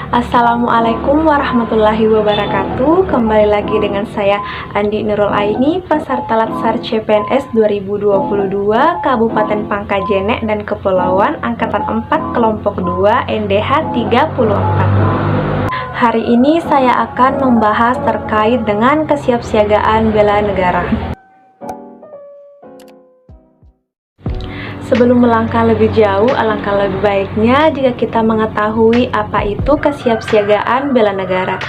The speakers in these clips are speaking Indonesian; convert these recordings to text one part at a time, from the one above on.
Assalamualaikum warahmatullahi wabarakatuh. Kembali lagi dengan saya Andi Nurul Aini, peserta Latsar CPNS 2022 Kabupaten Pangkajenek dan Kepulauan Angkatan 4 Kelompok 2 NDH 34. Hari ini saya akan membahas terkait dengan kesiapsiagaan bela negara. Sebelum melangkah lebih jauh, alangkah lebih baiknya jika kita mengetahui apa itu kesiapsiagaan bela negara.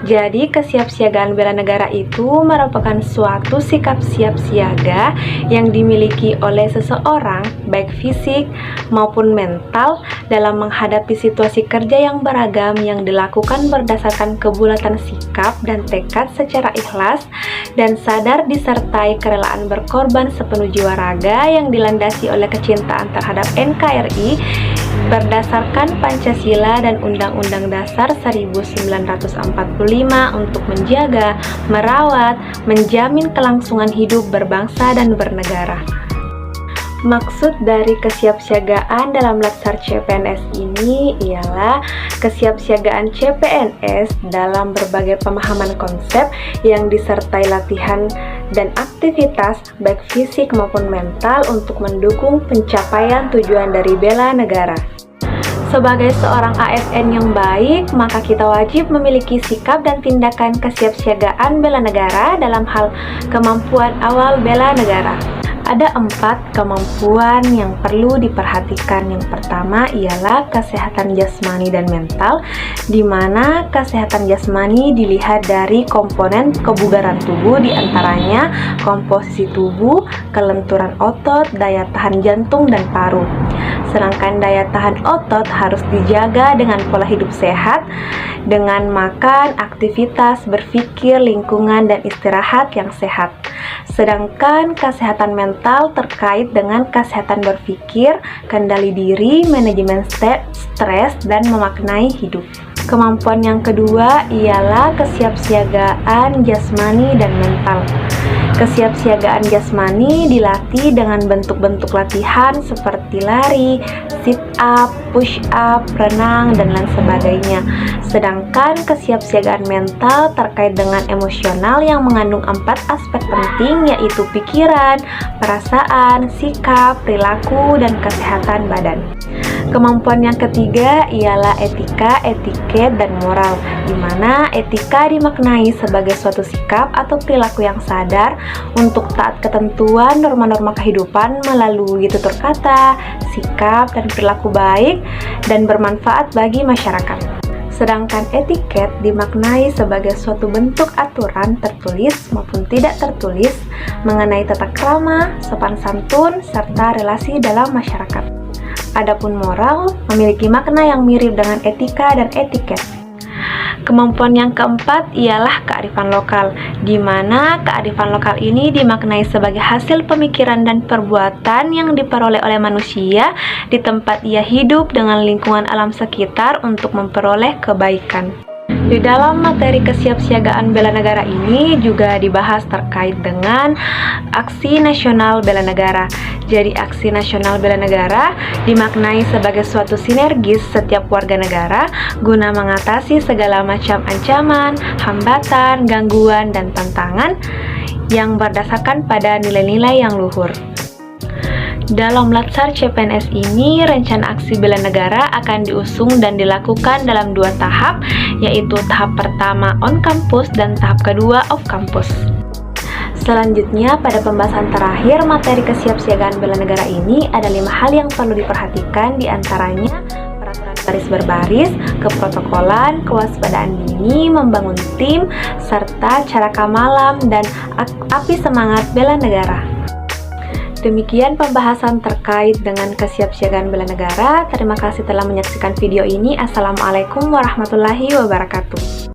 Jadi, kesiapsiagaan bela negara itu merupakan suatu sikap siap siaga yang dimiliki oleh seseorang, baik fisik maupun mental, dalam menghadapi situasi kerja yang beragam yang dilakukan berdasarkan kebulatan sikap dan tekad secara ikhlas dan sadar disertai kerelaan berkorban sepenuh jiwa raga yang dilandasi oleh kecintaan terhadap NKRI berdasarkan Pancasila dan Undang-Undang Dasar 1945 untuk menjaga, merawat, menjamin kelangsungan hidup berbangsa dan bernegara. Maksud dari kesiapsiagaan dalam Latsar CPNS ini ialah kesiapsiagaan CPNS dalam berbagai pemahaman konsep yang disertai latihan dan aktivitas baik fisik maupun mental untuk mendukung pencapaian tujuan dari bela negara. Sebagai seorang ASN yang baik, maka kita wajib memiliki sikap dan tindakan kesiapsiagaan bela negara dalam hal kemampuan awal bela negara. Ada 4 kemampuan yang perlu diperhatikan. Yang pertama ialah kesehatan jasmani dan mental, di mana kesehatan jasmani dilihat dari komponen kebugaran tubuh, diantaranya komposisi tubuh, kelenturan otot, daya tahan jantung dan paru. Sedangkan daya tahan otot harus dijaga dengan pola hidup sehat, dengan makan, aktivitas, berpikir, lingkungan, dan istirahat yang sehat. Sedangkan kesehatan mental terkait dengan kesehatan berpikir, kendali diri, manajemen stres, dan memaknai hidup. Kemampuan yang kedua ialah kesiapsiagaan jasmani dan mental. Kesiapsiagaan jasmani dilatih dengan bentuk-bentuk latihan seperti lari, sit up, push up, renang, dan lain sebagainya. Sedangkan kesiapsiagaan mental terkait dengan emosional yang mengandung 4 aspek penting, yaitu pikiran, perasaan, sikap, perilaku, dan kesehatan badan. Kemampuan yang ketiga ialah etika, etiket, dan moral, di mana etika dimaknai sebagai suatu sikap atau perilaku yang sadar untuk taat ketentuan norma-norma kehidupan melalui tutur kata, sikap, dan perilaku baik dan bermanfaat bagi masyarakat. Sedangkan etiket dimaknai sebagai suatu bentuk aturan tertulis maupun tidak tertulis mengenai tata krama, sopan santun, serta relasi dalam masyarakat. Adapun moral memiliki makna yang mirip dengan etika dan etiket. Kemampuan yang keempat ialah kearifan lokal, di mana kearifan lokal ini dimaknai sebagai hasil pemikiran dan perbuatan yang diperoleh oleh manusia di tempat ia hidup dengan lingkungan alam sekitar untuk memperoleh kebaikan. Di dalam materi kesiapsiagaan bela negara ini juga dibahas terkait dengan Aksi Nasional Bela Negara. Jadi Aksi Nasional Bela Negara dimaknai sebagai suatu sinergis setiap warga negara guna mengatasi segala macam ancaman, hambatan, gangguan, dan tantangan yang berdasarkan pada nilai-nilai yang luhur. Dalam Latsar CPNS ini, rencana aksi bela negara akan diusung dan dilakukan dalam 2 tahap, yaitu tahap pertama on campus dan tahap kedua off campus. Selanjutnya, pada pembahasan terakhir materi kesiapsiagaan bela negara ini ada 5 hal yang perlu diperhatikan, diantaranya peraturan baris berbaris, keprotokolan, kewaspadaan dini, membangun tim, serta cara kamalam dan api semangat bela negara. Demikian pembahasan terkait dengan kesiapsiagaan bela negara. Terima kasih telah menyaksikan video ini. Assalamualaikum warahmatullahi wabarakatuh.